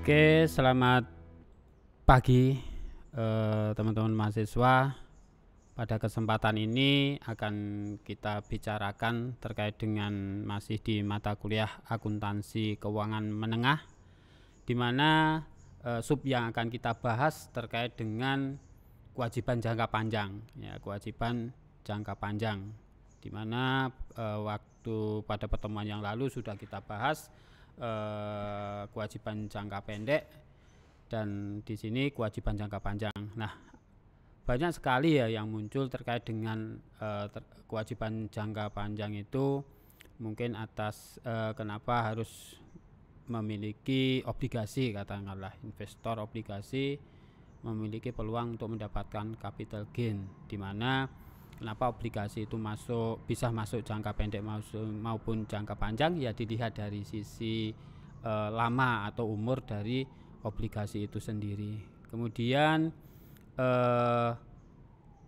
Oke, selamat pagi teman-teman mahasiswa. Pada kesempatan ini akan kita bicarakan terkait dengan masih di mata kuliah akuntansi keuangan menengah, di mana sub yang akan kita bahas terkait dengan kewajiban jangka panjang, ya, kewajiban jangka panjang, di mana waktu pada pertemuan yang lalu sudah kita bahas kewajiban jangka pendek dan di sini kewajiban jangka panjang. Nah, banyak sekali ya yang muncul terkait dengan kewajiban jangka panjang itu, mungkin atas kenapa harus memiliki obligasi, katakanlah investor obligasi memiliki peluang untuk mendapatkan capital gain, di mana kenapa obligasi itu bisa masuk jangka pendek maupun jangka panjang, ya dilihat dari sisi lama atau umur dari obligasi itu sendiri. Kemudian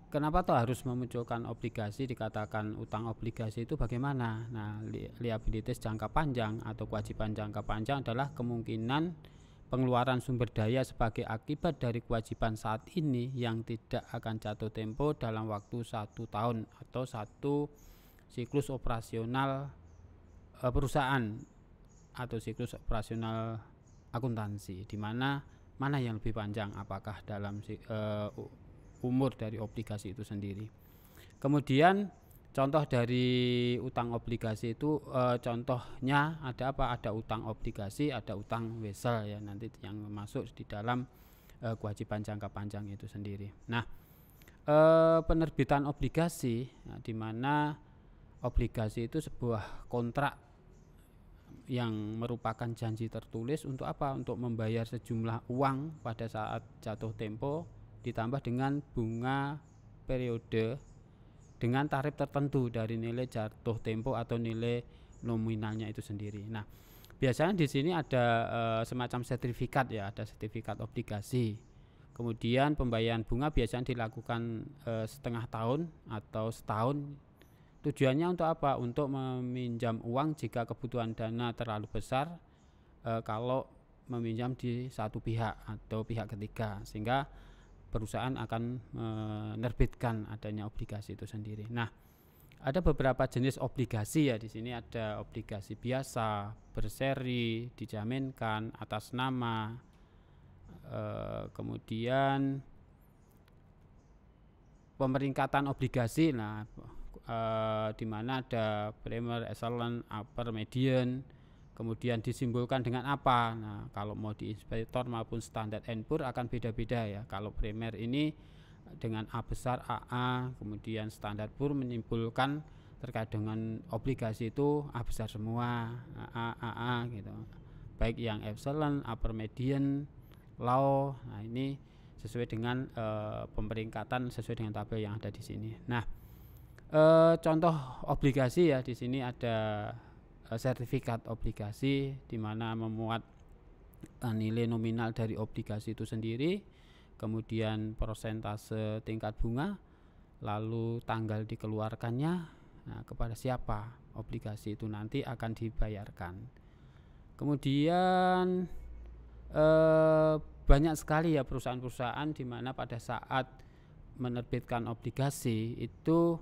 kenapa toh harus memunculkan obligasi, dikatakan utang obligasi itu bagaimana? Nah, liabilitas jangka panjang atau kewajiban jangka panjang adalah kemungkinan pengeluaran sumber daya sebagai akibat dari kewajiban saat ini yang tidak akan jatuh tempo dalam waktu 1 tahun atau 1 siklus operasional perusahaan atau siklus operasional akuntansi, di mana yang lebih panjang, apakah dalam umur dari obligasi itu sendiri. Kemudian contoh dari utang obligasi itu contohnya ada apa? Ada utang obligasi, ada utang wesel, ya, nanti yang masuk di dalam kewajiban jangka panjang itu sendiri. Nah, penerbitan obligasi, nah, di mana obligasi itu sebuah kontrak yang merupakan janji tertulis untuk apa? Untuk membayar sejumlah uang pada saat jatuh tempo ditambah dengan bunga periode dengan tarif tertentu dari nilai jatuh tempo atau nilai nominalnya itu sendiri. Nah, biasanya di sini ada semacam sertifikat, ya, ada sertifikat obligasi. Kemudian pembayaran bunga biasanya dilakukan setengah tahun atau setahun. Tujuannya untuk apa? Untuk meminjam uang jika kebutuhan dana terlalu besar kalau meminjam di satu pihak atau pihak ketiga, sehingga perusahaan akan menerbitkan adanya obligasi itu sendiri. Nah, ada beberapa jenis obligasi, ya, di sini ada obligasi biasa, berseri, dijaminkan, atas nama, kemudian pemeringkatan obligasi. Nah, di mana ada primer, excellent, upper, median, kemudian disimbolkan dengan apa? Nah, kalau mau di inspektor maupun standar & Poor's akan beda-beda, ya. Kalau primer ini dengan A besar, AA, kemudian standar Poor's menyimpulkan terkait dengan obligasi itu A besar semua, AA gitu. Baik yang excellent, upper, median, low. Nah, ini sesuai dengan pemeringkatan sesuai dengan tabel yang ada di sini. Nah, contoh obligasi, ya, di sini ada sertifikat obligasi, di mana memuat nilai nominal dari obligasi itu sendiri, kemudian persentase tingkat bunga, lalu tanggal dikeluarkannya, nah, kepada siapa obligasi itu nanti akan dibayarkan. Kemudian banyak sekali, ya, perusahaan-perusahaan di mana pada saat menerbitkan obligasi itu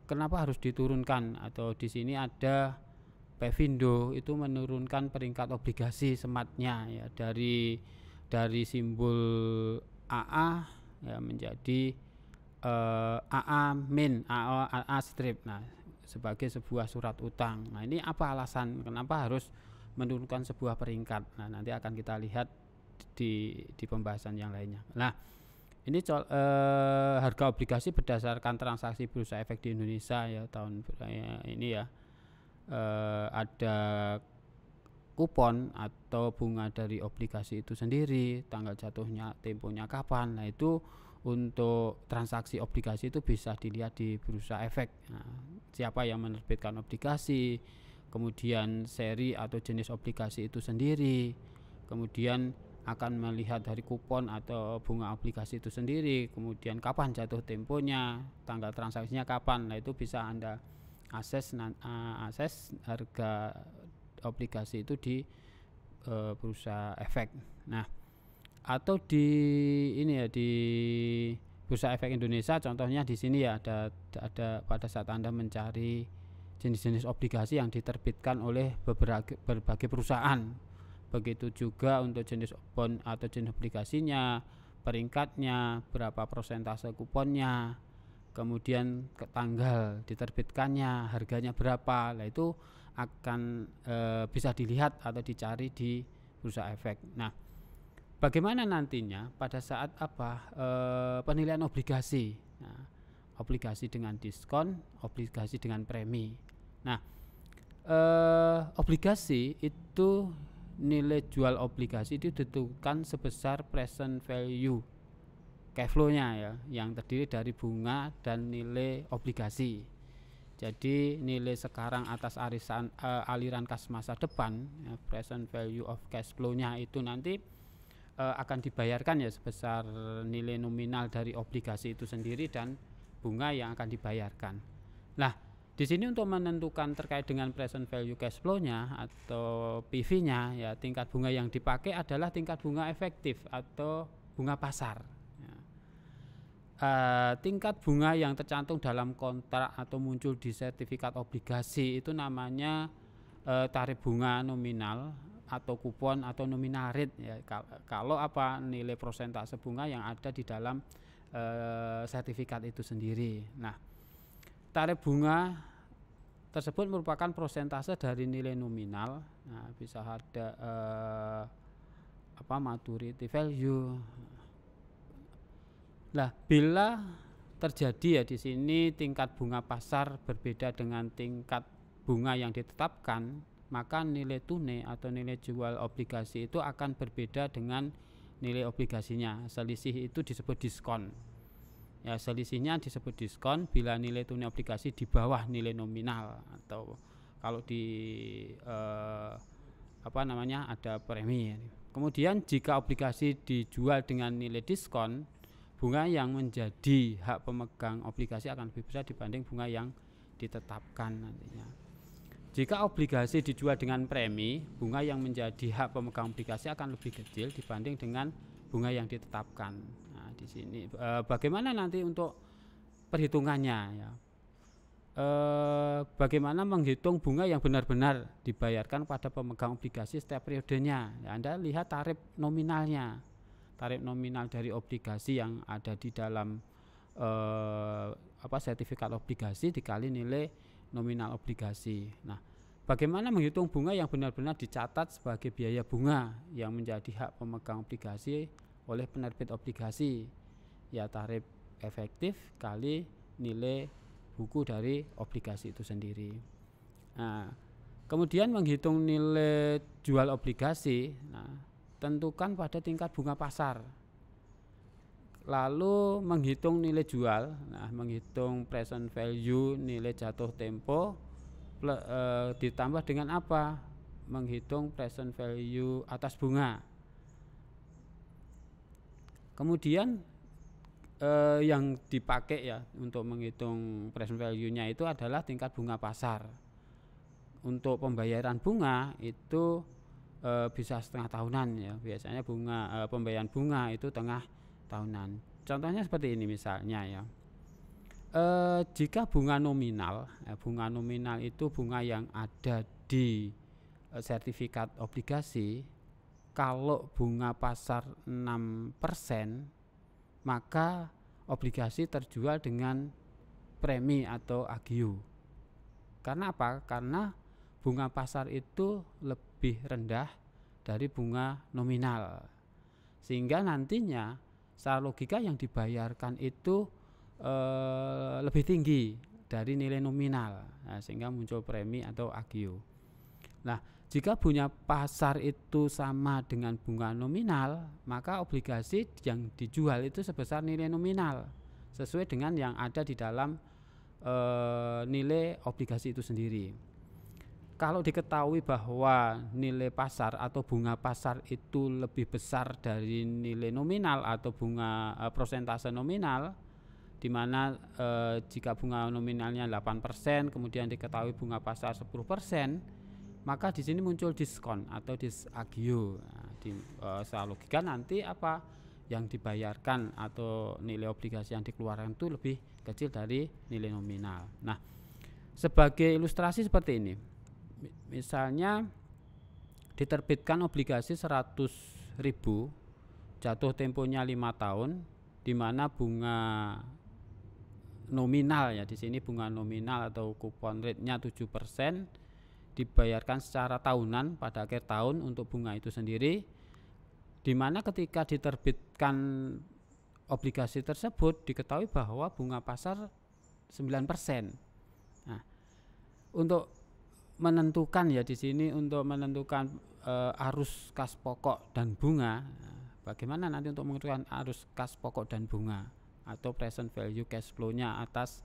kenapa harus diturunkan, atau di sini ada Pevindo itu menurunkan peringkat obligasi sematnya, ya, dari simbol AA, ya, menjadi AA min, AA strip, nah, sebagai sebuah surat utang. Nah, ini apa alasan kenapa harus menurunkan sebuah peringkat? Nah, nanti akan kita lihat di pembahasan yang lainnya. Nah, ini harga obligasi berdasarkan transaksi bursa efek di Indonesia, ya, tahun ini, ya. Ada kupon atau bunga dari obligasi itu sendiri, tanggal jatuhnya, temponya kapan. Nah, itu untuk transaksi obligasi itu bisa dilihat di bursa efek. Nah, siapa yang menerbitkan obligasi, kemudian seri atau jenis obligasi itu sendiri, kemudian akan melihat dari kupon atau bunga obligasi itu sendiri, kemudian kapan jatuh temponya, tanggal transaksinya kapan. Nah, itu bisa Anda akses harga obligasi itu di bursa efek. Nah, atau di ini ya, di Bursa Efek Indonesia contohnya di sini ya, ada pada saat Anda mencari jenis-jenis obligasi yang diterbitkan oleh berbagai perusahaan. Begitu juga untuk jenis bond atau jenis obligasinya, peringkatnya, berapa persentase kuponnya, kemudian ke tanggal diterbitkannya, harganya berapa. Nah, itu akan bisa dilihat atau dicari di Bursa Efek. Nah, bagaimana nantinya pada saat penilaian obligasi? Nah, obligasi dengan diskon, obligasi dengan premi. Nah, obligasi itu nilai jual obligasi itu ditentukan sebesar present value cash flow-nya ya, yang terdiri dari bunga dan nilai obligasi. Jadi nilai sekarang atas aliran kas masa depan, ya, present value of cash flow-nya itu nanti akan dibayarkan ya sebesar nilai nominal dari obligasi itu sendiri dan bunga yang akan dibayarkan. Nah, di sini untuk menentukan terkait dengan present value cash flow-nya atau PV-nya, ya tingkat bunga yang dipakai adalah tingkat bunga efektif atau bunga pasar. Ya. Tingkat bunga yang tercantum dalam kontrak atau muncul di sertifikat obligasi itu namanya tarif bunga nominal atau kupon atau nominal rate ya, kalau nilai persentase bunga yang ada di dalam sertifikat itu sendiri. Nah, tarif bunga tersebut merupakan persentase dari nilai nominal. Nah, bisa ada maturity value. Nah, bila terjadi ya di sini tingkat bunga pasar berbeda dengan tingkat bunga yang ditetapkan, maka nilai tunai atau nilai jual obligasi itu akan berbeda dengan nilai obligasinya. Selisih itu disebut diskon. Ya, selisihnya disebut diskon bila nilai tunai obligasi di bawah nilai nominal, atau kalau di ada premi. Kemudian jika obligasi dijual dengan nilai diskon, bunga yang menjadi hak pemegang obligasi akan lebih besar dibanding bunga yang ditetapkan nantinya. Jika obligasi dijual dengan premi, bunga yang menjadi hak pemegang obligasi akan lebih kecil dibanding dengan bunga yang ditetapkan. Nah, di sini bagaimana nanti untuk perhitungannya ya? Bagaimana menghitung bunga yang benar-benar dibayarkan pada pemegang obligasi setiap periodenya? Ya, Anda lihat tarif nominalnya, tarif nominal dari obligasi yang ada di dalam sertifikat obligasi dikali nilai nominal obligasi. Nah, bagaimana menghitung bunga yang benar-benar dicatat sebagai biaya bunga yang menjadi hak pemegang obligasi oleh penerbit obligasi? Ya, tarif efektif kali nilai buku dari obligasi itu sendiri. Nah, kemudian menghitung nilai jual obligasi, nah, tentukan pada tingkat bunga pasar. Lalu menghitung nilai jual, nah menghitung present value nilai jatuh tempo ditambah dengan apa? Menghitung present value atas bunga. Kemudian yang dipakai ya untuk menghitung present value-nya itu adalah tingkat bunga pasar. Untuk pembayaran bunga itu bisa setengah tahunan ya. Biasanya pembayaran bunga itu tengah tahunan. Contohnya seperti ini misalnya ya. Jika bunga nominal itu bunga yang ada di sertifikat obligasi, kalau bunga pasar 6%, maka obligasi terjual dengan premi atau agio. Karena apa? Karena bunga pasar itu lebih rendah dari bunga nominal, sehingga nantinya secara logika yang dibayarkan itu lebih tinggi dari nilai nominal, nah, sehingga muncul premi atau agio. Nah, jika bunga pasar itu sama dengan bunga nominal, maka obligasi yang dijual itu sebesar nilai nominal sesuai dengan yang ada di dalam nilai obligasi itu sendiri. Kalau diketahui bahwa nilai pasar atau bunga pasar itu lebih besar dari nilai nominal atau bunga persentase nominal, di mana jika bunga nominalnya 8%, kemudian diketahui bunga pasar 10%, maka di sini muncul diskon atau disagio. Nah, secara logika nanti apa yang dibayarkan atau nilai obligasi yang dikeluarkan itu lebih kecil dari nilai nominal. Nah, sebagai ilustrasi seperti ini, misalnya diterbitkan obligasi 100.000, jatuh temponya 5 tahun, di mana bunga nominal ya, di sini bunga nominal atau kupon rate-nya 7%, dibayarkan secara tahunan pada akhir tahun untuk bunga itu sendiri, di mana ketika diterbitkan obligasi tersebut diketahui bahwa bunga pasar 9%. Nah, untuk menentukan ya di sini untuk menentukan arus kas pokok dan bunga, bagaimana nanti untuk menentukan arus kas pokok dan bunga atau present value cash flow-nya atas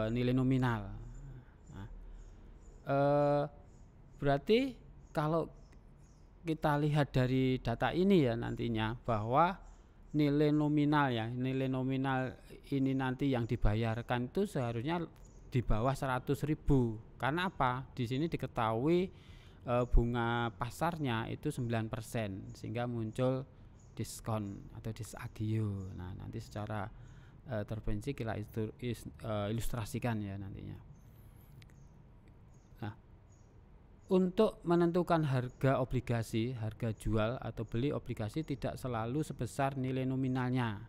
nilai nominal. Nah, berarti kalau kita lihat dari data ini ya nantinya bahwa nilai nominal ya, nilai nominal ini nanti yang dibayarkan itu seharusnya di bawah 100.000. Karena apa? Di sini diketahui bunga pasarnya itu 9%, sehingga muncul diskon atau disagio. Nah, nanti secara terperinci kita ilustrasikan ya nantinya. Nah, untuk menentukan harga obligasi, harga jual atau beli obligasi tidak selalu sebesar nilai nominalnya.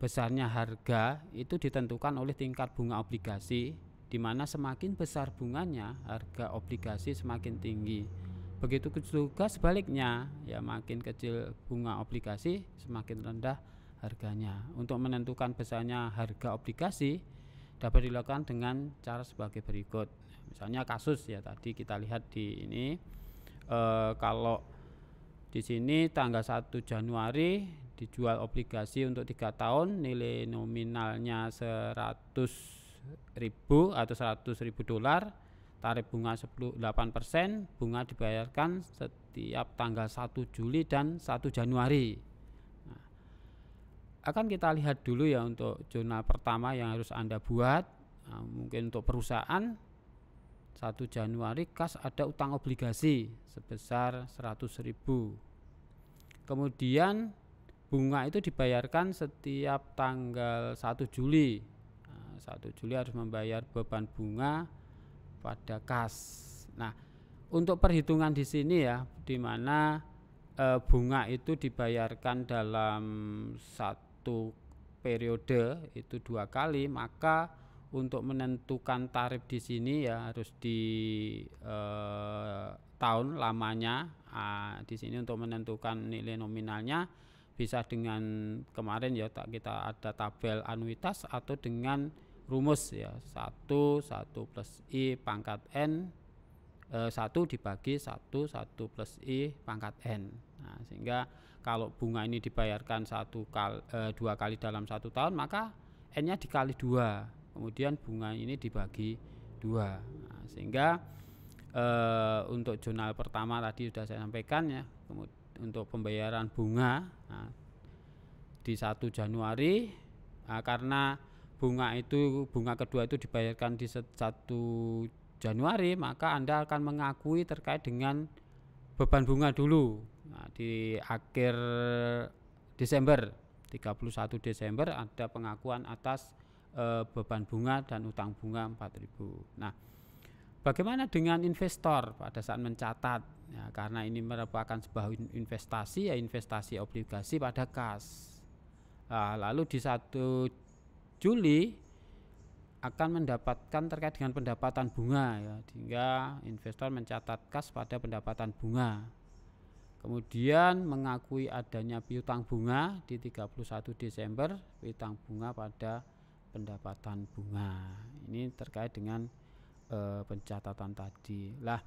Besarnya harga itu ditentukan oleh tingkat bunga obligasi, di mana semakin besar bunganya, harga obligasi semakin tinggi. Begitu juga sebaliknya, ya makin kecil bunga obligasi, semakin rendah harganya. Untuk menentukan besarnya harga obligasi dapat dilakukan dengan cara sebagai berikut. Misalnya kasus ya tadi kita lihat di ini, kalau di sini tanggal 1 Januari dijual obligasi untuk 3 tahun, nilai nominalnya 100.000 atau 100.000 dolar, tarif bunga 8%, bunga dibayarkan setiap tanggal 1 Juli dan 1 Januari. Nah, akan kita lihat dulu ya untuk jurnal pertama yang harus Anda buat. Nah, mungkin untuk perusahaan 1 Januari kas ada utang obligasi sebesar 100.000. Kemudian bunga itu dibayarkan setiap tanggal 1 Juli. Nah, 1 Juli harus membayar beban bunga pada kas. Nah, untuk perhitungan di sini ya, di mana bunga itu dibayarkan dalam satu periode itu 2 kali, maka untuk menentukan tarif di sini ya harus di tahun lamanya. Di sini untuk menentukan nilai nominalnya bisa dengan kemarin ya kita ada tabel anuitas atau dengan rumus ya 1 plus I pangkat N 1 dibagi 1 plus I pangkat N. Nah, sehingga kalau bunga ini dibayarkan 2 kali dalam 1 tahun, maka N-nya dikali 2, kemudian bunga ini dibagi 2. Nah, sehingga untuk jurnal pertama tadi sudah saya sampaikan ya, untuk pembayaran bunga di 1 Januari, karena bunga kedua itu dibayarkan di 1 Januari, maka Anda akan mengakui terkait dengan beban bunga dulu. Nah, di akhir Desember, 31 Desember ada pengakuan atas beban bunga dan utang bunga 4.000. Nah, bagaimana dengan investor pada saat mencatat? Ya, karena ini merupakan sebuah investasi ya, investasi obligasi pada kas. Nah, lalu di 1 Juli akan mendapatkan terkait dengan pendapatan bunga ya, sehingga investor mencatat kas pada pendapatan bunga. Kemudian mengakui adanya piutang bunga di 31 Desember, piutang bunga pada pendapatan bunga. Ini terkait dengan pencatatan tadi. Lah,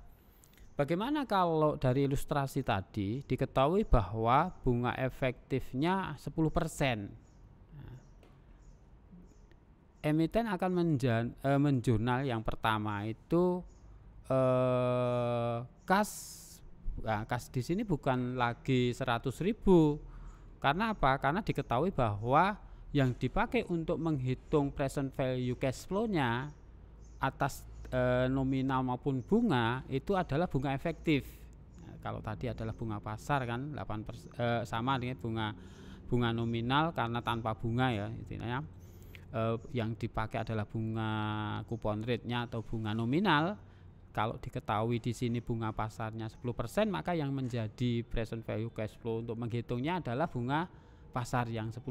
bagaimana kalau dari ilustrasi tadi diketahui bahwa bunga efektifnya 10%? Emiten akan menjurnal yang pertama itu kas. Nah, kas di sini bukan lagi 100.000. Karena apa? Karena diketahui bahwa yang dipakai untuk menghitung present value cash flow-nya atas nominal maupun bunga itu adalah bunga efektif. Nah, kalau tadi adalah bunga pasar kan 8%, sama dengan bunga nominal karena tanpa bunga ya istilahnya. Yang dipakai adalah bunga kupon rate-nya atau bunga nominal. Kalau diketahui di sini bunga pasarnya 10%, maka yang menjadi present value cash flow untuk menghitungnya adalah bunga pasar yang 10%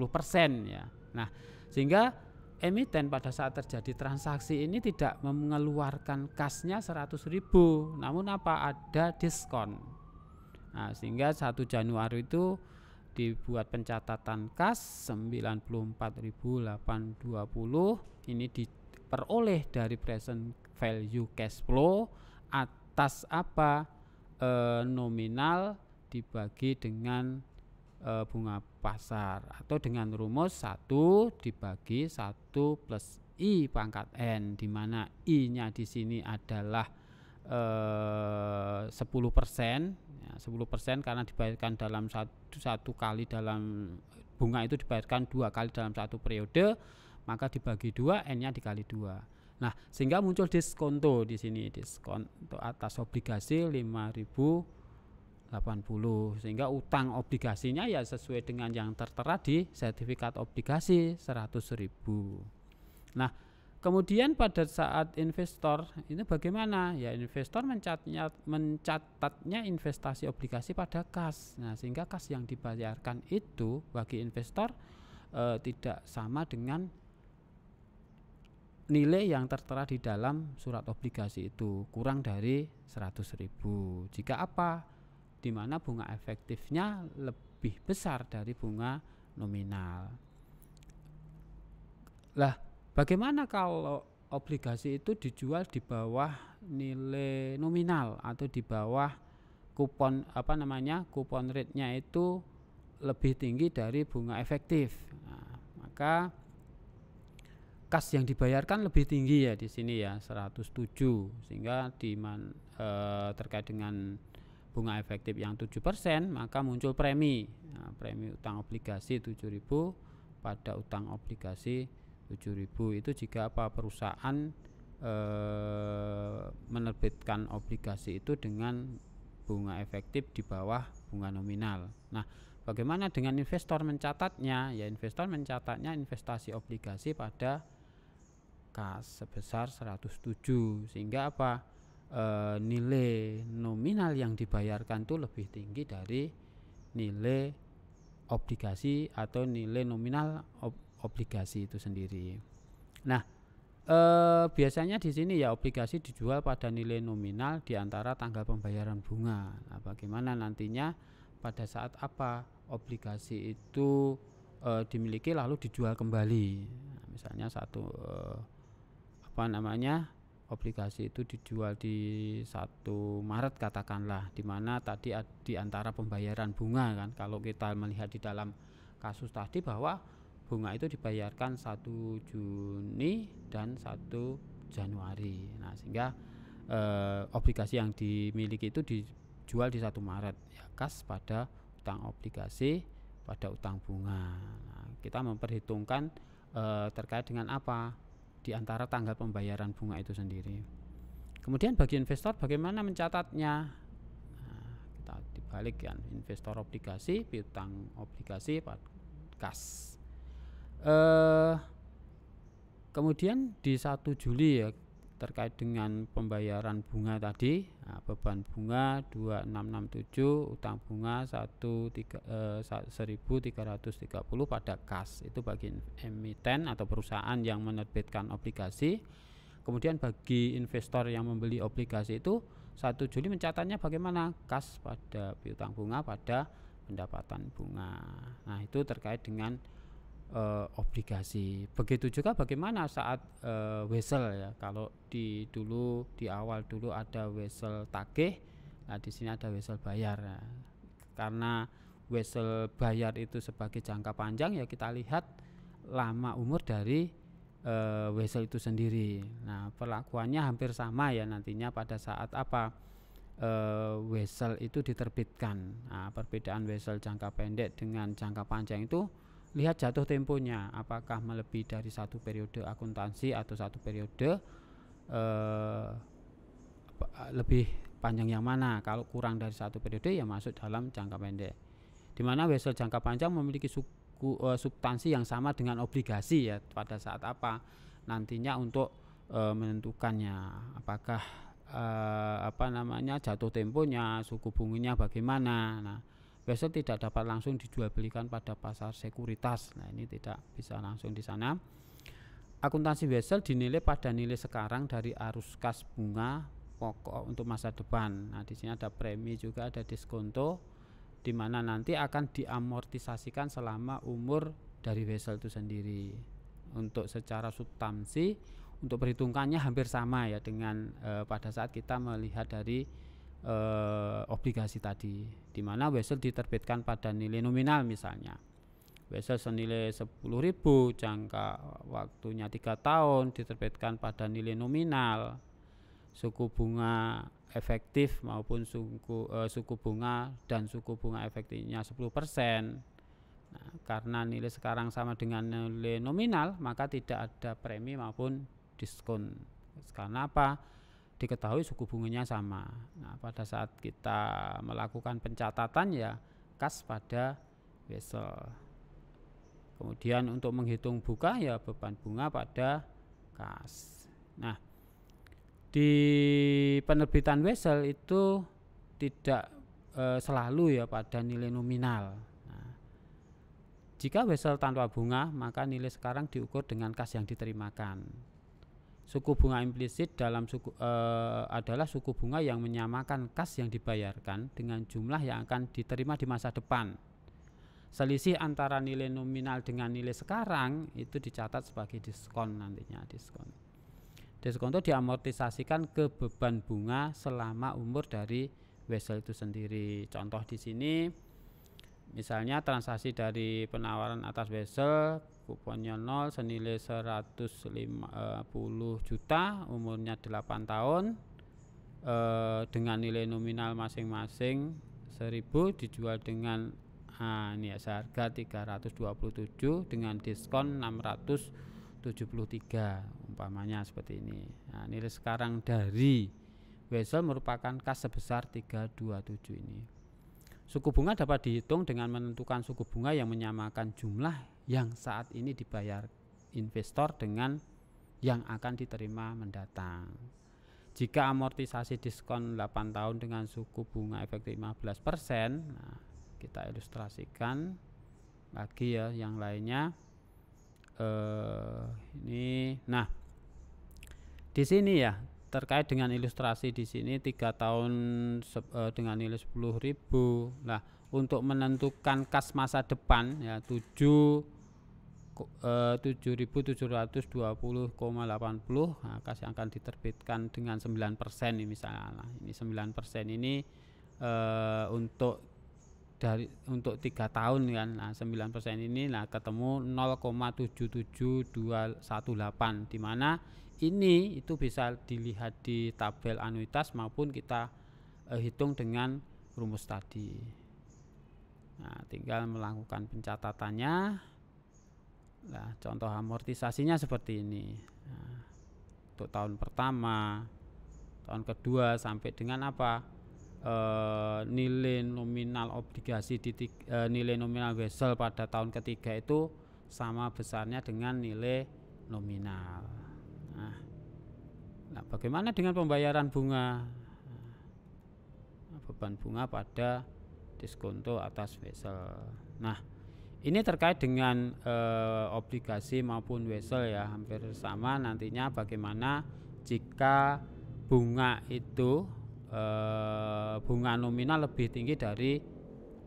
ya. Nah, sehingga emiten pada saat terjadi transaksi ini tidak mengeluarkan kasnya 100.000, namun apa, ada diskon. Nah, sehingga 1 Januari itu dibuat pencatatan kas 94.820, ini diperoleh dari present value cash flow atas apa, nominal dibagi dengan bunga pasar atau dengan rumus 1 dibagi 1 plus I pangkat N, di mana I-nya di sini adalah 10%, ya, 10% karena dibayarkan dalam satu kali dalam bunga itu dibayarkan 2 kali dalam 1 periode, maka dibagi 2, N-nya dikali 2. Nah, sehingga muncul diskonto di sini, diskon untuk atas obligasi 5.080, sehingga utang obligasinya ya sesuai dengan yang tertera di sertifikat obligasi 100.000. Nah, kemudian pada saat investor ini bagaimana? Ya, investor mencatatnya investasi obligasi pada kas. Nah, sehingga kas yang dibayarkan itu bagi investor tidak sama dengan nilai yang tertera di dalam surat obligasi itu, kurang dari 100.000. Jika apa? Di mana bunga efektifnya lebih besar dari bunga nominal. Lah, bagaimana kalau obligasi itu dijual di bawah nilai nominal atau di bawah kupon kupon rate-nya itu lebih tinggi dari bunga efektif? Nah, maka kas yang dibayarkan lebih tinggi ya di sini ya 107, sehingga terkait dengan bunga efektif yang 7%, maka muncul premi. Nah, premi utang obligasi 7.000 pada utang obligasi 7.000 itu jika apa, perusahaan menerbitkan obligasi itu dengan bunga efektif di bawah bunga nominal. Nah, bagaimana dengan investor mencatatnya? Ya, investor mencatatnya investasi obligasi pada kas sebesar 107, sehingga apa, nilai nominal yang dibayarkan itu lebih tinggi dari nilai obligasi atau nilai nominal obligasi itu sendiri. Nah, biasanya di sini ya obligasi dijual pada nilai nominal di antara tanggal pembayaran bunga. Nah, bagaimana nantinya pada saat apa obligasi itu dimiliki lalu dijual kembali. Nah, misalnya obligasi itu dijual di 1 Maret katakanlah, di mana tadi di antara pembayaran bunga kan, kalau kita melihat di dalam kasus tadi bahwa bunga itu dibayarkan 1 Juni dan 1 Januari. Nah, sehingga obligasi yang dimiliki itu dijual di 1 Maret ya, kas pada utang obligasi pada utang bunga. Nah, kita memperhitungkan terkait dengan apa di antara tanggal pembayaran bunga itu sendiri. Kemudian bagi investor bagaimana mencatatnya? Nah, kita dibalikkan, investor obligasi, piutang obligasi, kas. Kemudian di 1 Juli ya, terkait dengan pembayaran bunga tadi, nah, beban bunga 2667, utang bunga 1.330 pada kas, itu bagi emiten atau perusahaan yang menerbitkan obligasi. Kemudian bagi investor yang membeli obligasi itu 1 Juli mencatatnya bagaimana? Kas pada piutang bunga pada pendapatan bunga. Nah, itu terkait dengan obligasi. Begitu juga bagaimana saat wesel ya. Kalau di awal dulu ada wesel tagih, nah di sini ada wesel bayar. Ya. Karena wesel bayar itu sebagai jangka panjang ya, kita lihat lama umur dari wesel itu sendiri. Nah, perlakuannya hampir sama ya nantinya pada saat apa wesel itu diterbitkan. Nah, perbedaan wesel jangka pendek dengan jangka panjang itu lihat jatuh temponya, apakah melebihi dari 1 periode akuntansi atau 1 periode eh, lebih panjang yang mana. Kalau kurang dari 1 periode ya masuk dalam jangka pendek. Di mana wesel jangka panjang memiliki substansi yang sama dengan obligasi ya pada saat apa nantinya untuk menentukannya, apakah jatuh temponya, suku bunganya bagaimana. Nah, wesel tidak dapat langsung dijual belikan pada pasar sekuritas. Nah, ini tidak bisa langsung di sana. Akuntansi wesel dinilai pada nilai sekarang dari arus kas bunga pokok untuk masa depan. Nah, di sini ada premi juga, ada diskonto, di mana nanti akan diamortisasikan selama umur dari wesel itu sendiri. Untuk secara substansi, untuk perhitungannya hampir sama ya dengan pada saat kita melihat dari obligasi tadi, di mana wesel diterbitkan pada nilai nominal. Misalnya wesel senilai 10.000, jangka waktunya 3 tahun, diterbitkan pada nilai nominal, suku bunga efektif maupun suku bunga dan suku bunga efektifnya 10%. Nah, karena nilai sekarang sama dengan nilai nominal, maka tidak ada premi maupun diskon. Karena apa? Diketahui suku bunganya sama. Nah, pada saat kita melakukan pencatatan ya kas pada wesel. Kemudian untuk menghitung buka ya beban bunga pada kas. Nah, di penerbitan wesel itu tidak selalu ya pada nilai nominal. Nah, jika wesel tanpa bunga, maka nilai sekarang diukur dengan kas yang diterimakan. Suku bunga implisit dalam adalah suku bunga yang menyamakan kas yang dibayarkan dengan jumlah yang akan diterima di masa depan. Selisih antara nilai nominal dengan nilai sekarang itu dicatat sebagai diskon nantinya. Diskon itu diamortisasikan ke beban bunga selama umur dari wesel itu sendiri. Contoh di sini, misalnya transaksi dari penawaran atas wesel, kuponnya 0 senilai 150 juta, umurnya 8 tahun, dengan nilai nominal masing-masing 1.000, dijual dengan ini ya, seharga 327 dengan diskon 673 umpamanya seperti ini. Nah, nilai sekarang dari wesel merupakan kas sebesar 327 ini. Suku bunga dapat dihitung dengan menentukan suku bunga yang menyamakan jumlah yang saat ini dibayar investor dengan yang akan diterima mendatang. Jika amortisasi diskon 8 tahun dengan suku bunga efektif 15%, nah, kita ilustrasikan lagi ya yang lainnya. Ini, nah, di sini ya terkait dengan ilustrasi di sini 3 tahun dengan nilai 10.000. Nah, untuk menentukan kas masa depan ya 7.720,80, nah, kas yang akan diterbitkan dengan 9% ini misalnya. Nah, ini 9% ini untuk 3 tahun kan. Nah, 9% ini nah ketemu 0,77218, di mana ini itu bisa dilihat di tabel anuitas maupun kita hitung dengan rumus tadi. Nah, tinggal melakukan pencatatannya. Nah, contoh amortisasinya seperti ini. Nah, untuk tahun pertama, tahun kedua sampai dengan apa? Nilai nominal obligasi nilai nominal wesel pada tahun ketiga itu sama besarnya dengan nilai nominal. Nah, bagaimana dengan pembayaran bunga? Nah, beban bunga pada diskonto atas wesel. Nah, ini terkait dengan obligasi maupun wesel ya, hampir sama nantinya. Bagaimana jika bunga itu bunga nominal lebih tinggi dari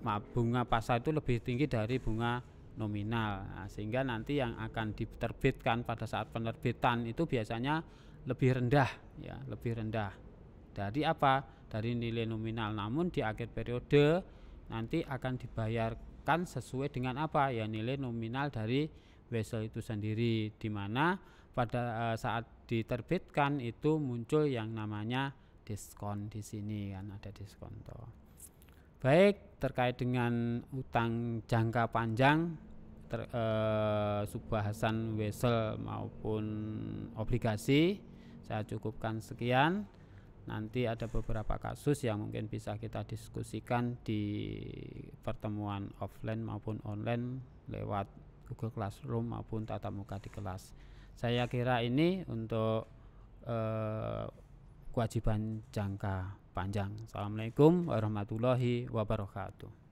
bunga pasar itu lebih tinggi dari bunga nominal. Nah, sehingga nanti yang akan diterbitkan pada saat penerbitan itu biasanya lebih rendah ya, lebih rendah dari apa? Dari nilai nominal. Namun di akhir periode nanti akan dibayarkan sesuai dengan apa? Ya, nilai nominal dari wesel itu sendiri, di mana pada saat diterbitkan itu muncul yang namanya diskon. Di sini kan ada diskonto. Baik, terkait dengan utang jangka panjang, subbahasan wesel maupun obligasi, Saya cukupkan sekian. Nanti ada beberapa kasus yang mungkin bisa kita diskusikan di pertemuan offline maupun online lewat Google Classroom maupun tatap muka di kelas. Saya kira ini untuk kewajiban jangka panjang. Assalamualaikum warahmatullahi wabarakatuh.